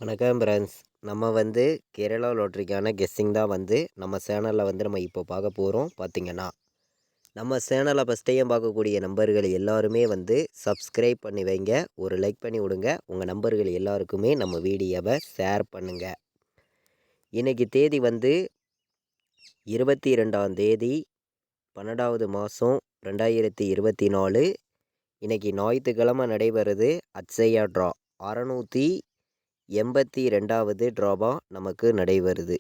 வணக்கம் ஃப்ரெண்ட்ஸ். நம்ம கேரளா லாட்ரிக்கான கெஸ்ஸிங் தான் நம்ம சேனலில் நம்ம இப்போ பார்க்க போகிறோம். பார்த்தீங்கன்னா நம்ம சேனலை ஃபஸ்ட் டைம் பார்க்கக்கூடிய நம்பர்கள் எல்லாருமே சப்ஸ்கிரைப் பண்ணி வைங்க. ஒரு லைக் பண்ணி விடுங்க. உங்கள் நம்பர்கள் எல்லாருக்குமே நம்ம வீடியோவை ஷேர் பண்ணுங்கள். இன்றைக்கி தேதி 22ஆம் தேதி 12வது மாதம் 2024. இன்றைக்கி ஞாயிற்றுக்கிழமை நடைபெறுது. அட்சயா ட்ரா 682வது ட்ராவாக நமக்கு நடைபெறுது.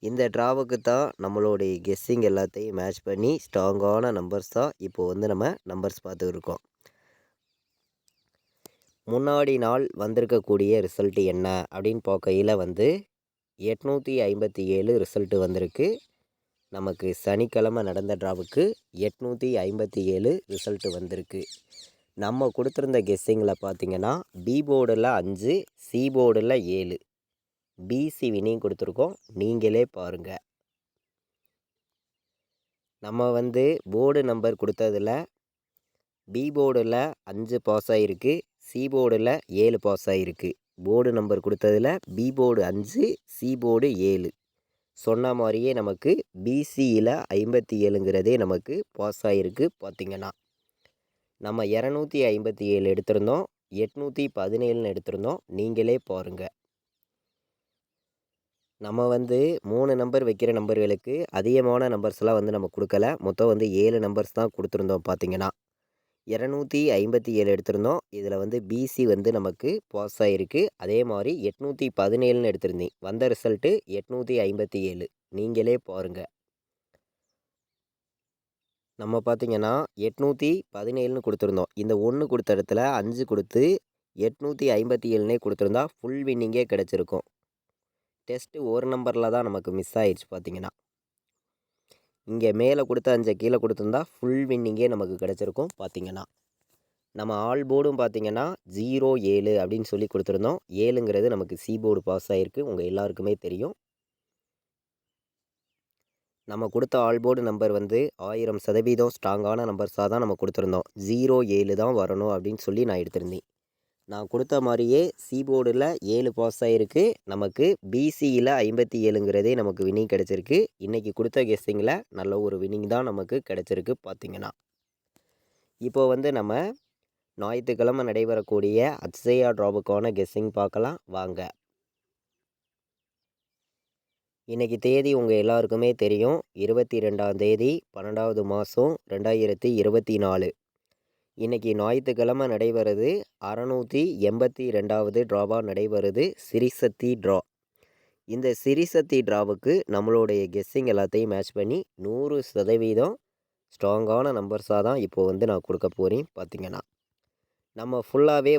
இந்த ட்ராவுக்கு தான் நம்மளுடைய கெஸ்ஸிங் எல்லாத்தையும் மேட்ச் பண்ணி ஸ்ட்ராங்கான நம்பர்ஸ் தான் இப்போது நம்ம நம்பர்ஸ் பார்த்துருக்கோம். முன்னாடி நாள் வந்திருக்கக்கூடிய ரிசல்ட்டு என்ன அப்படின்னு பார்க்கையில் 857 ரிசல்ட்டு வந்திருக்கு. நமக்கு சனிக்கிழமை நடந்த ட்ராவுக்கு 857 ரிசல்ட்டு வந்திருக்கு. நம்ம கொடுத்துருந்த கெஸ்ஸிங்கில் பார்த்தீங்கன்னா பி போர்டில் 5, சி போர்டில் 7, பிசி வினிங் கொடுத்துருக்கோம். நீங்களே பாருங்கள். நம்ம போர்டு நம்பர் கொடுத்ததில் பி போர்டில் 5 பாஸ் ஆகிருக்கு, சி போர்டில் 7 பாஸ் ஆகிருக்கு. போர்டு நம்பர் கொடுத்ததில் பி போர்டு 5, சி போர்டு 7. சொன்ன மாதிரியே நமக்கு பிசியில் 57ங்கிறதே நமக்கு பாஸ் ஆகிருக்கு. பார்த்திங்கன்னா நம்ம 257 எடுத்திருந்தோம், 817 எடுத்திருந்தோம். நீங்களே பாருங்கள். நம்ம 3 நம்பர் வைக்கிற நம்பர்களுக்கு அதிகமான நம்பர்ஸ்லாம் நம்ம கொடுக்கல. மொத்தம் 7 நம்பர்ஸ் தான் கொடுத்துருந்தோம். பார்த்திங்கன்னா 257 எடுத்திருந்தோம். இதில் பிசி நமக்கு பாஸ் ஆகிருக்கு. அதே மாதிரி 817 எடுத்திருந்தேன். வந்த ரிசல்ட்டு 857. நீங்களே பாருங்கள். நம்ம பார்த்திங்கன்னா 817 கொடுத்துருந்தோம். இந்த 1 கொடுத்த இடத்துல 5 கொடுத்து 857 கொடுத்துருந்தா ஃபுல் வின்னிங்கே கிடச்சிருக்கும். டெஸ்ட்டு ஒரு நம்பரில் தான் நமக்கு மிஸ் ஆயிடுச்சு. பார்த்திங்கன்னா இங்கே மேலே கொடுத்த 5 கீழே கொடுத்துருந்தா ஃபுல் வின்னிங்கே நமக்கு கிடச்சிருக்கும். பார்த்திங்கன்னா நம்ம ஆல் போர்டும் பார்த்திங்கன்னா 07 அப்படின்னு சொல்லி கொடுத்துருந்தோம். 7ங்கிறது நமக்கு சி போர்டு பாஸ் ஆகிருக்கு. உங்கள் எல்லாருக்குமே தெரியும். நம்ம கொடுத்த ஆல் போர்டு நம்பர் 1000% ஸ்ட்ராங்கான நம்பர்ஸாக தான் நம்ம கொடுத்துருந்தோம். 07 தான் வரணும் அப்படின்னு சொல்லி நான் எடுத்திருந்தேன். நான் கொடுத்த மாதிரியே சி போர்டில் 7 பாஸ் ஆகிருக்கு. நமக்கு பிசியில் 57ங்கிறதே நமக்கு வின்னிங் கிடச்சிருக்கு. இன்றைக்கி கொடுத்த கெஸ்ஸிங்கில் நல்ல ஒரு வின்னிங் தான் நமக்கு கிடச்சிருக்கு. பார்த்திங்கன்னா இப்போது நம்ம ஞாயிற்றுக்கிழமை நடைபெறக்கூடிய அட்சயா ட்ராவுக்கான கெஸ்ஸிங் பார்க்கலாம் வாங்க. இன்றைக்கி தேதி உங்கள் எல்லாருக்குமே தெரியும். 22ஆம் தேதி 12வது மாதம் 2024. இன்றைக்கி ஞாயிற்றுக்கிழமை நடைபெறுது. 682வது ட்ராவாக நடைபெறுது. சிறிசக்தி ட்ரா. இந்த சிறிசக்தி ட்ராவுக்கு நம்மளுடைய கெஸ்ஸிங் எல்லாத்தையும் மேட்ச் பண்ணி 100% ஸ்ட்ராங்கான நம்பர்ஸாக தான் இப்போது நான் கொடுக்க போகிறேன். பார்த்திங்கன்னா நம்ம ஃபுல்லாகவே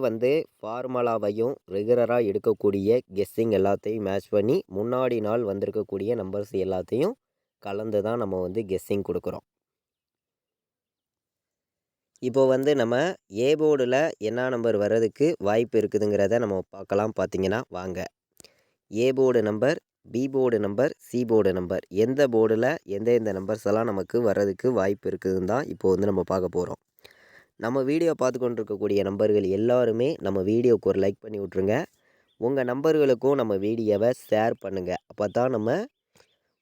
ஃபார்முலாவையும் ரெகுலராக எடுக்கக்கூடிய கெஸ்ஸிங் எல்லாத்தையும் மேட்ச் பண்ணி முன்னாடி நாள் வந்திருக்கக்கூடிய நம்பர்ஸ் எல்லாத்தையும் கலந்து தான் நம்ம கெஸ்ஸிங் கொடுக்குறோம். இப்போது நம்ம ஏ போர்டில் என்ன நம்பர் வர்றதுக்கு வாய்ப்பு இருக்குதுங்கிறத நம்ம பார்க்கலாம். பார்த்திங்கன்னா வாங்க. A board number, B board number, C board number, எந்த போர்டில் எந்தெந்த நம்பர்ஸ் எல்லாம் நமக்கு வர்றதுக்கு வாய்ப்பு இருக்குதுன்னு தான் இப்போது நம்ம பார்க்க போகிறோம். நம்ம வீடியோ பார்த்து கொண்டிருக்கக்கூடிய நம்பர்கள் எல்லாருமே நம்ம வீடியோவுக்கு ஒரு லைக் பண்ணி விட்ருங்க. உங்கள் நம்பர்களுக்கும் நம்ம வீடியோவை ஷேர் பண்ணுங்கள். அப்போ தான் நம்ம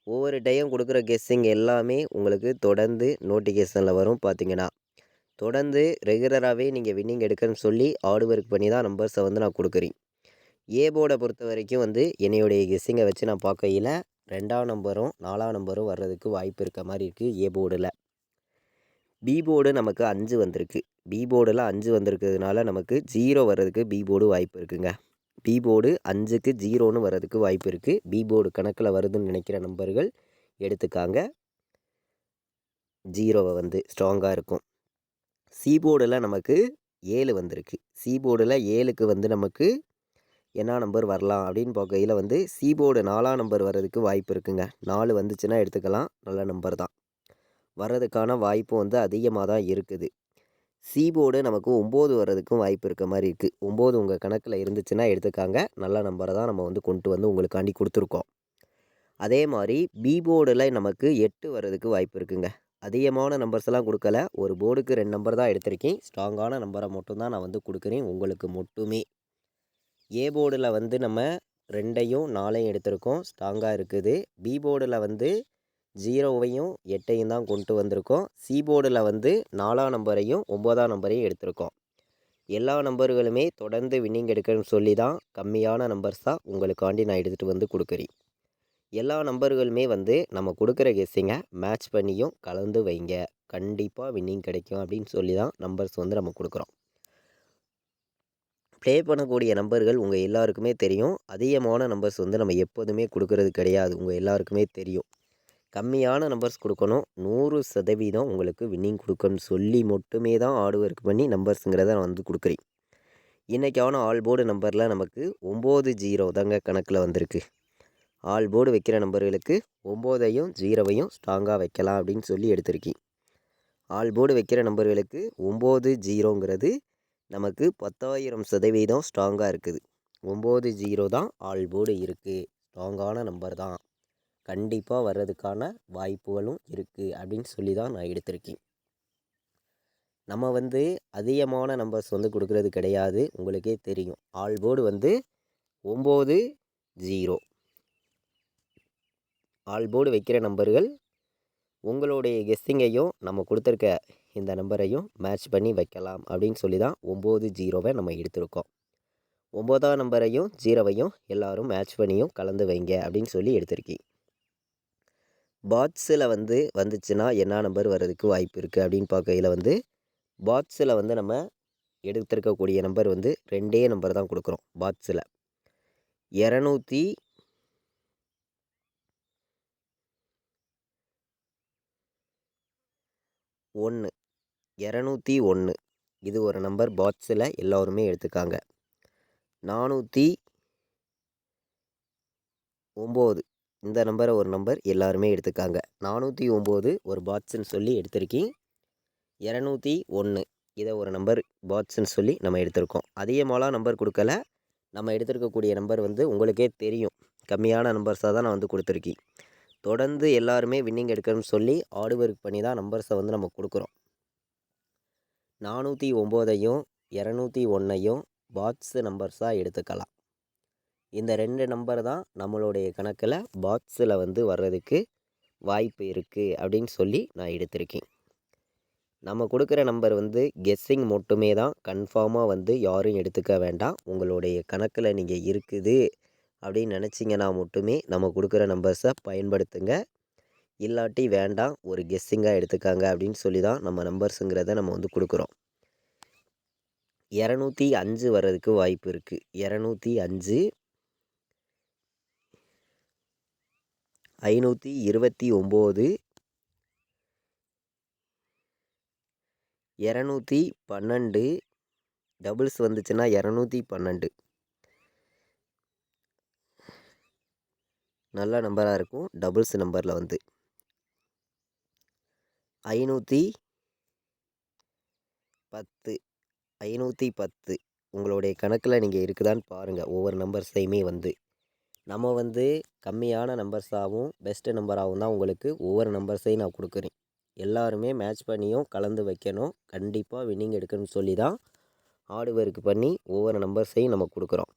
ஒவ்வொரு டைம் கொடுக்குற கெஸ்ஸிங் எல்லாமே உங்களுக்கு தொடர்ந்து நோட்டிஃபிகேஷனில் வரும். பார்த்திங்கன்னா தொடர்ந்து ரெகுலராகவே நீங்கள் வின்னிங் எடுக்கணும்னு சொல்லி ஹார்ட் ஒர்க் பண்ணி தான் நம்பர்ஸை நான் கொடுக்குறேன். ஏ போர்டை பொறுத்த வரைக்கும் என்னுடைய கெஸ்ஸிங்கை வச்சு நான் பார்க்கையில் 2ஆம் நம்பரும் 4ஆம் நம்பரும் வர்றதுக்கு வாய்ப்பு இருக்க மாதிரி இருக்குது ஏ போர்டில். பி போர்டு நமக்கு 5 வந்திருக்கு. பி போர்டில் 5 வந்திருக்கிறதுனால நமக்கு 0 வர்றதுக்கு பி போர்டு வாய்ப்பு இருக்குங்க. பி போர்டு 5க்கு 0ன்னு வர்றதுக்கு வாய்ப்பு இருக்குது. பி போர்டு கணக்கில் வருதுன்னு நினைக்கிற நம்பர்கள் எடுத்துக்காங்க. 0 ஸ்ட்ராங்காக இருக்கும். சி போர்டில் நமக்கு 7 வந்திருக்கு. சி போர்டில் 7க்கு நமக்கு என்ன நம்பர் வரலாம் அப்படின்னு பார்க்கையில் சி போர்டு 4ஆம் நம்பர் வர்றதுக்கு வாய்ப்பு இருக்குங்க. 4 வந்துச்சுன்னா எடுத்துக்கலாம். நல்ல நம்பர் தான். வர்றதுக்கான வாய்ப்பு அதிகமாக தான் இருக்குது. சி போர்டு நமக்கு 9 வர்றதுக்கும் வாய்ப்பு இருக்க மாதிரி இருக்குது. 9 உங்கள் கணக்கில் இருந்துச்சுன்னா எடுத்துக்காங்க. நல்ல நம்பரை தான் நம்ம கொண்டு உங்களுக்காண்டி கொடுத்துருக்கோம். அதே மாதிரி பி போர்டில் நமக்கு 8 வர்றதுக்கு வாய்ப்பு இருக்குங்க. அதிகமான நம்பர்ஸ் எல்லாம் கொடுக்கல. ஒரு போர்டுக்கு 2 நம்பர் தான் எடுத்திருக்கேன். ஸ்ட்ராங்கான நம்பரை மட்டும் தான் நான் கொடுக்குறேன் உங்களுக்கு மட்டுமே. ஏ போர்டில் வந்து நம்ம 2யும் 4யும் எடுத்திருக்கோம், ஸ்ட்ராங்காக இருக்குது. பி போர்டில் வந்து 0வையும் 8யும் தான் கொண்டு வந்திருக்கோம். சி போர்டில் வந்து 4ஆம் நம்பரையும் 9ஆம் நம்பரையும் எடுத்திருக்கோம். எல்லா நம்பர்களுமே தொடர்ந்து வின்னிங் எடுக்கணும்னு சொல்லி தான் கம்மியான நம்பர்ஸாக உங்களுக்காண்டி நான் எடுத்துகிட்டு வந்து கொடுக்குறேன். எல்லா நம்பர்களுமே வந்து நம்ம கொடுக்குற கெஸ்ஸிங்கை மேட்ச் பண்ணியும் கலந்து வைங்க. கண்டிப்பாக வின்னிங் கிடைக்கும் அப்படின்னு சொல்லி தான் நம்பர்ஸ் வந்து நம்ம கொடுக்குறோம். ப்ளே பண்ணக்கூடிய நம்பர்கள் உங்கள் எல்லாருக்குமே தெரியும். அதிகமான நம்பர்ஸ் வந்து நம்ம எப்போதுமே கொடுக்கறது கிடையாது. உங்கள் எல்லாருக்குமே தெரியும். கம்மியான நம்பர்ஸ் கொடுக்கணும். 100% உங்களுக்கு வின்னிங் கொடுக்கணும்னு சொல்லி மட்டுமே தான் ஹார்ட் ஒர்க் பண்ணி நம்பர்ஸுங்கிறத நான் வந்து கொடுக்குறேன். இன்றைக்கான ஆல் போர்டு நம்பரில் நமக்கு 90 தாங்க கணக்கில் வந்திருக்கு. ஆல் போர்டு வைக்கிற நம்பர்களுக்கு 9ஐயும் 0வையும் ஸ்ட்ராங்காக வைக்கலாம் அப்படின்னு சொல்லி எடுத்திருக்கேன். ஆல் போர்டு வைக்கிற நம்பர்களுக்கு 90 நமக்கு 10,000% ஸ்ட்ராங்காக இருக்குது. 90 தான் ஆல் போர்டு இருக்குது. ஸ்ட்ராங்கான நம்பர் தான். கண்டிப்பாக வர்றதுக்கான வாய்ப்புகளும் இருக்குது அப்படின்னு சொல்லி தான் நான் எடுத்திருக்கேன். நம்ம வந்து அதிகமான நம்பர்ஸ் வந்து கொடுக்கறது கிடையாது. உங்களுக்கே தெரியும். ஆல் போர்டு வந்து 90. ஆல் போர்டு வைக்கிற நம்பர்கள் உங்களுடைய கெஸ்ஸிங்கையும் நம்ம கொடுத்துருக்க இந்த நம்பரையும் மேட்ச் பண்ணி வைக்கலாம் அப்படின்னு சொல்லி தான் 90வை நம்ம எடுத்திருக்கோம். 9ஆம் நம்பரையும் 0வையும் எல்லோரும் மேட்ச் பண்ணியும் கலந்து வைங்க அப்படின்னு சொல்லி எடுத்திருக்கேன். பாட்ஸில் வந்து வந்துச்சுன்னா என்ன நம்பர் வர்றதுக்கு வாய்ப்பு இருக்குது அப்படின்னு பார்க்கையில் வந்து பாட்ஸில் வந்து நம்ம எடுத்திருக்கக்கூடிய நம்பர் வந்து 2 நம்பர் தான் கொடுக்குறோம். பாட்ஸில் 201 இது ஒரு நம்பர் பாட்ஸில் எல்லோருமே எடுத்துக்காங்க. 409 இந்த நம்பரை ஒரு நம்பர் எல்லாருமே எடுத்துக்காங்க. 409 ஒரு பாட்ஸ்ன்னு சொல்லி எடுத்திருக்கேன். 201 இதை ஒரு நம்பர் பாட்ஸ்ன்னு சொல்லி நம்ம எடுத்திருக்கோம். அதிகமாலாம் நம்பர் கொடுக்கல. நம்ம எடுத்திருக்கக்கூடிய நம்பர் வந்து உங்களுக்கே தெரியும். கம்மியான நம்பர்ஸாக தான் நான் வந்து கொடுத்துருக்கேன். தொடர்ந்து எல்லாருமே வின்னிங் எடுக்கணும்னு சொல்லி ஹார்ட் ஒர்க் பண்ணி தான் நம்பர்ஸை வந்து நம்ம கொடுக்குறோம். 409ஐயும் 201ஐயும் பாட்ஸ் நம்பர்ஸாக எடுத்துக்கலாம். இந்த 2 நம்பர் தான் நம்மளுடைய கணக்கில் பாட்ஸில் வந்து வர்றதுக்கு வாய்ப்பு இருக்குது அப்படின்னு சொல்லி நான் எடுத்திருக்கேன். நம்ம கொடுக்குற நம்பர் வந்து கெஸ்ஸிங் மட்டுமே தான். கன்ஃபார்மாக வந்து யாரும் எடுத்துக்க வேண்டாம். உங்களுடைய கணக்கில் நீங்கள் இருக்குது அப்படின்னு நினச்சிங்கன்னா மட்டுமே நம்ம கொடுக்குற நம்பர்ஸை பயன்படுத்துங்க. இல்லாட்டி வேண்டாம், ஒரு கெஸ்ஸிங்காக எடுத்துக்காங்க அப்படின்னு சொல்லி தான் நம்ம நம்பர்ஸுங்கிறத நம்ம வந்து கொடுக்குறோம். 205 வர்றதுக்கு வாய்ப்பு இருக்குது. 205, 529, 212 டபுள்ஸ் வந்துச்சுன்னா 212 நல்ல நம்பராக இருக்கும். டபுள்ஸ் நம்பரில் வந்து 510 உங்களுடைய கணக்கில் நீங்கள் இருக்குதான்னு பாருங்கள். ஒவ்வொரு நம்பர்ஸையுமே வந்து நம்ம வந்து கம்மியான நம்பர்ஸாகவும் பெஸ்ட்டு நம்பராகவும் தான் உங்களுக்கு ஒவ்வொரு நம்பர்ஸையும் நான் கொடுக்குறேன். எல்லாருமே மேட்ச் பண்ணியும் கலந்து வைக்கணும். கண்டிப்பாக வின்னிங் எடுக்கணும்னு சொல்லி தான் ஹார்ட் ஒர்க் பண்ணி ஒவ்வொரு நம்பர்ஸையும் நம்ம கொடுக்குறோம்.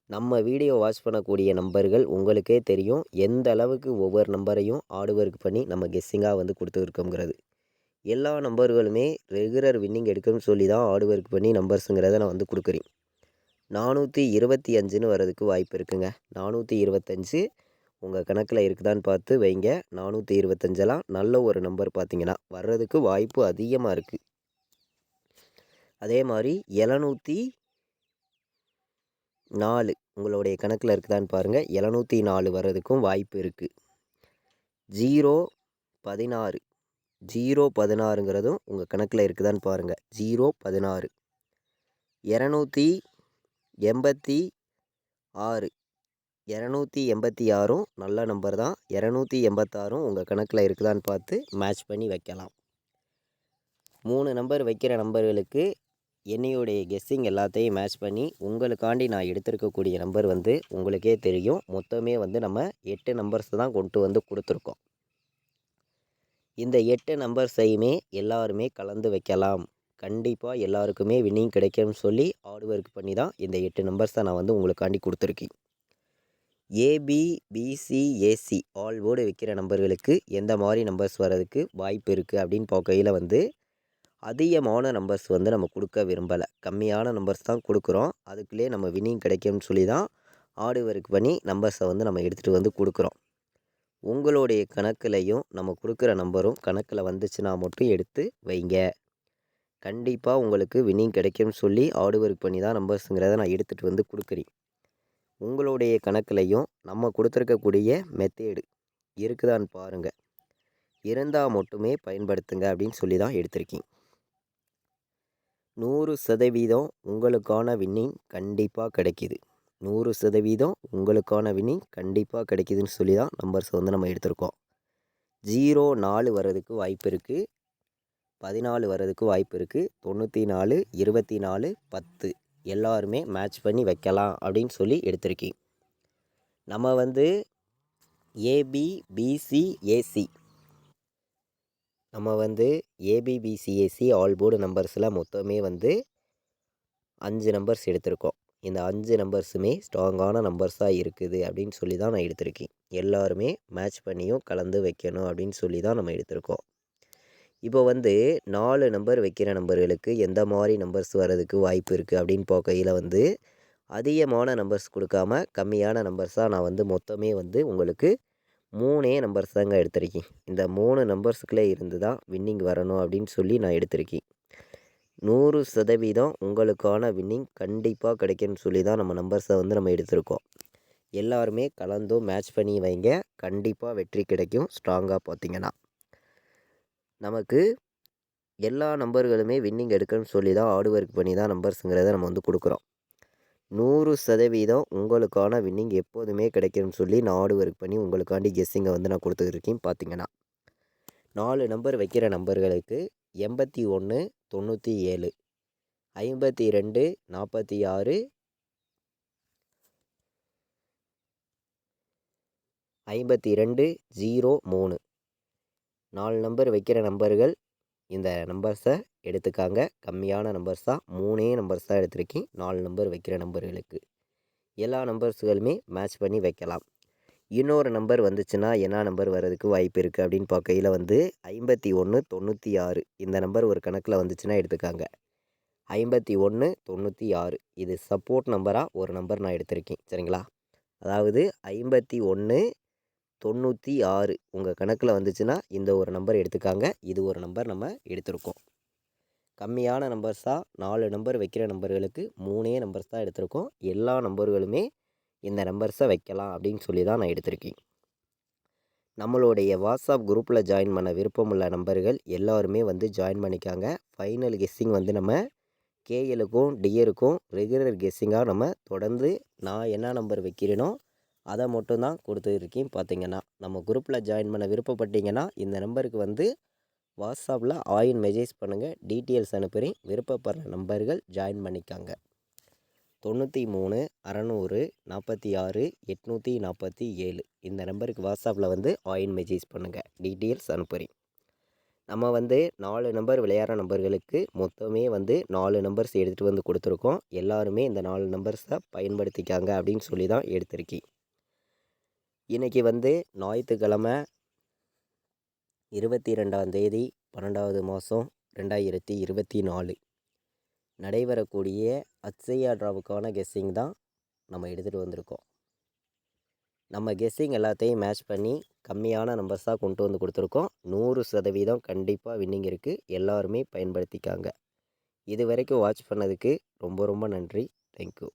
நம்ம வீடியோ வாட்ச் பண்ணக்கூடிய நம்பர்கள் உங்களுக்கே தெரியும் எந்த அளவுக்கு ஒவ்வொரு நம்பரையும் ஹார்ட் ஒர்க் பண்ணி நம்ம கெஸ்ஸிங்காக வந்து கொடுத்துருக்கோங்கிறது. எல்லா நம்பர்களுமே ரெகுலர் வின்னிங் எடுக்கணும்னு சொல்லி தான் ஹார்ட் ஒர்க் பண்ணி நம்பர்ஸுங்கிறத நான் வந்து கொடுக்குறேன். 425ன்னு வர்றதுக்கு வாய்ப்பு இருக்குங்க. 425 உங்கள் கணக்கில் இருக்குதான்னு பார்த்து வைங்க. 425 நல்ல ஒரு நம்பர் பார்த்தீங்கன்னா வர்றதுக்கு வாய்ப்பு அதிகமாக இருக்குது. அதே மாதிரி 704 உங்களுடைய கணக்கில் இருக்குதான்னு பாருங்கள். 704 வர்றதுக்கும் வாய்ப்பு இருக்குது. 016 016ங்கிறதும் உங்கள் கணக்கில் இருக்குதான்னு பாருங்கள். 016 286 286ம் நல்ல நம்பர் தான். 286ம் உங்கள் கணக்கில் இருக்குதான்னு பார்த்து மேட்ச் பண்ணி வைக்கலாம். 3 நம்பர் வைக்கிற நம்பர்களுக்கு என்னையுடைய கெஸ்ஸிங் எல்லாத்தையும் மேட்ச் பண்ணி உங்களுக்காண்டி நான் எடுத்திருக்கக்கூடிய நம்பர் வந்து உங்களுக்கே தெரியும். மொத்தமே வந்து நம்ம 8 நம்பர்ஸ் தான் கொண்டு வந்து கொடுத்துருக்கோம். இந்த 8 நம்பர்ஸையுமே எல்லாருமே கலந்து வைக்கலாம். கண்டிப்பாக எல்லாருக்குமே வின்னிங் கிடைக்கும்னு சொல்லி ஹார்ட் ஒர்க் பண்ணி தான் இந்த 8 நம்பர்ஸை நான் வந்து உங்களுக்காண்டி கொடுத்துருக்கேன். AB, BC, AC all board வைக்கிற நம்பர்களுக்கு எந்த மாதிரி நம்பர்ஸ் வர்றதுக்கு வாய்ப்பு இருக்குது அப்படின்னு பார்க்கையில் வந்து அதிகமான நம்பர்ஸ் வந்து நம்ம கொடுக்க விரும்பலை. கம்மியான நம்பர்ஸ் தான் கொடுக்குறோம். அதுக்குள்ளேயே நம்ம வின்னிங் கிடைக்கும்னு சொல்லி தான் ஹார்ட் ஒர்க் பண்ணி நம்பர்ஸை வந்து நம்ம எடுத்துகிட்டு வந்து கொடுக்குறோம். உங்களுடைய கணக்குலையும் நம்ம கொடுக்குற நம்பரும் கணக்கில் வந்துச்சுன்னா மட்டும் எடுத்து வைங்க. கண்டிப்பாக உங்களுக்கு வின்னிங் கிடைக்கும்னு சொல்லி ஹார்ட் ஒர்க் பண்ணி தான் நம்பர்ஸுங்கிறத நான் எடுத்துகிட்டு வந்து கொடுக்குறேன். உங்களுடைய கணக்குலையும் நம்ம கொடுத்துருக்கக்கூடிய மெத்தேடு இருக்குதான்னு பாருங்கள். இருந்தால் மட்டுமே பயன்படுத்துங்க அப்படின்னு சொல்லி தான் எடுத்திருக்கேன். 100% உங்களுக்கான வின்னிங் கண்டிப்பாக கிடைக்கிது. 100% உங்களுக்கான வின்னிங் கண்டிப்பாக கிடைக்கிதுன்னு சொல்லி தான் நம்பர்ஸை வந்து நம்ம எடுத்திருக்கோம். 04 வர்றதுக்கு வாய்ப்பு இருக்குது, 14 வர்றதுக்கு வாய்ப்பு இருக்குது, 94, 24, 10 எல்லாருமே மேட்ச் பண்ணி வைக்கலாம் அப்படின்னு சொல்லி எடுத்திருக்கேன். நம்ம வந்து ஏபி, பிசி, ஏசி நம்ம வந்து ஏபிபிசிஏசி ஆல் போர்டு நம்பர்ஸில் மொத்தமே வந்து 5 நம்பர்ஸ் எடுத்திருக்கோம். இந்த 5 நம்பர்ஸுமே ஸ்ட்ராங்கான நம்பர்ஸாக இருக்குது அப்படின்னு சொல்லி தான் நான் எடுத்திருக்கேன். எல்லாருமே மேட்ச் பண்ணியும் கலந்து வைக்கணும் அப்படின்னு சொல்லி தான் நம்ம எடுத்திருக்கோம். இப்போ வந்து 4 நம்பர் வைக்கிற நம்பர்களுக்கு எந்த மாதிரி நம்பர்ஸ் வர்றதுக்கு வாய்ப்பு இருக்குது அப்படின்னு பார்க்கையில் வந்து அதிகமான நம்பர்ஸ் கொடுக்காம கம்மியான நம்பர்ஸாக நான் வந்து மொத்தமே வந்து உங்களுக்கு 3 நம்பர்ஸ் தாங்க எடுத்திருக்கேன். இந்த 3 நம்பர்ஸுக்குள்ளே இருந்து தான் வின்னிங் வரணும் அப்படின்னு சொல்லி நான் எடுத்திருக்கேன். 100% உங்களுக்கான வின்னிங் கண்டிப்பாக கிடைக்கும்னு சொல்லி தான் நம்ம நம்பர்ஸை வந்து நம்ம எடுத்திருக்கோம். எல்லாருமே கலந்தும் மேட்ச் பண்ணி வைங்க. கண்டிப்பாக வெற்றி கிடைக்கும். ஸ்ட்ராங்காக பார்த்தீங்கன்னா நமக்கு எல்லா நம்பர்களுமே வின்னிங் எடுக்கணும்னு சொல்லி தான் ஹார்ட் ஒர்க் பண்ணி தான் நம்பர்ஸுங்கிறத நம்ம வந்து கொடுக்குறோம். 100% உங்களுக்கான வின்னிங் எப்போதுமே கிடைக்கும்னு சொல்லி நான் ஹார்ட் ஒர்க் பண்ணி உங்களுக்காண்டி கெஸ்ஸிங்கை வந்து நான் கொடுத்துருக்கேன். பார்த்தீங்கன்னா 4 நம்பர் வைக்கிற நம்பர்களுக்கு 81, 97, 52, 46, 52, 03 4 நம்பர் வைக்கிற நம்பர்கள் இந்த நம்பர்ஸை எடுத்துக்காங்க. கம்மியான நம்பர்ஸாக 3 நம்பர்ஸ் தான் எடுத்திருக்கேன். 4 நம்பர் வைக்கிற நம்பர்களுக்கு எல்லா நம்பர்ஸுகளுமே மேட்ச் பண்ணி வைக்கலாம். இன்னொரு நம்பர் வந்துச்சுன்னா என்ன நம்பர் வர்றதுக்கு வாய்ப்பு இருக்குது அப்படின்னு பார்க்கையில் வந்து 51, 96 இந்த நம்பர் ஒரு கணக்கில் வந்துச்சுன்னா எடுத்துக்காங்க. 51, 96 இது சப்போர்ட் நம்பராக ஒரு நம்பர் நான் எடுத்திருக்கேன். சரிங்களா? அதாவது 51, 96 உங்கள் கணக்கில் வந்துச்சுன்னா இந்த ஒரு நம்பர் எடுத்துக்காங்க. இது ஒரு நம்பர் நம்ம எடுத்திருக்கோம். கம்மியான நம்பர்ஸாக 4 நம்பர் வைக்கிற நம்பர்களுக்கு 3 நம்பர்ஸ் தான் எடுத்திருக்கோம். எல்லா நம்பர்களுமே இந்த நம்பர்ஸை வைக்கலாம் அப்படின்னு சொல்லி தான் நான் எடுத்திருக்கேன். நம்மளுடைய வாட்ஸ்அப் குரூப்பில் ஜாயின் பண்ண விருப்பமுள்ள நம்பர்கள் எல்லாருமே வந்து ஜாயின் பண்ணிக்காங்க. ஃபைனல் கெஸ்ஸிங் வந்து நம்ம கேஎலுக்கும் டிஎருக்கும் ரெகுலர் கெஸ்ஸிங்காக நம்ம தொடர்ந்து நான் என்ன நம்பர் வைக்கிறேனோ அதை மட்டும்தான் கொடுத்துருக்கேன். பார்த்தீங்கன்னா நம்ம குரூப்பில் ஜாயின் பண்ண விருப்பப்பட்டீங்கன்னா இந்த நம்பருக்கு வந்து வாட்ஸ்அப்பில் ஆயின் மெசேஜ் பண்ணுங்கள். டீட்டெயில்ஸ் அனுப்புகிறேன். விருப்பப்படுற நம்பர்கள் ஜாயின் பண்ணிக்காங்க. 93 600 46 847 இந்த நம்பருக்கு வாட்ஸ்அப்பில் வந்து ஆயின் மெசேஜ் பண்ணுங்கள். டீட்டெயில்ஸ் அனுப்புகிறேன். நம்ம வந்து 4 நம்பர் விளையாடுற நம்பர்களுக்கு மொத்தமே வந்து 4 நம்பர்ஸ் எடுத்துகிட்டு வந்து கொடுத்துருக்கோம். எல்லாருமே இந்த 4 நம்பர்ஸை பயன்படுத்திக்காங்க அப்படின்னு சொல்லி தான் எடுத்திருக்கேன். இன்றைக்கி வந்து ஞாயிற்றுக்கிழமை 22ஆம் தேதி 12வது மாதம் 2024 நடைபெறக்கூடிய அக்ஷயா டிராவுக்கான கெஸ்ஸிங் தான் நம்ம எடுத்துகிட்டு வந்திருக்கோம். நம்ம கெஸ்ஸிங் எல்லாத்தையும் மேட்ச் பண்ணி கம்மியான நம்பர்ஸாக கொண்டு வந்து கொடுத்துருக்கோம். 100% கண்டிப்பாக வின்னிங் இருக்குது. எல்லாருமே பயன்படுத்திக்காங்க. இது வரைக்கும் வாட்ச் பண்ணதுக்கு ரொம்ப ரொம்ப நன்றி. தேங்க்யூ.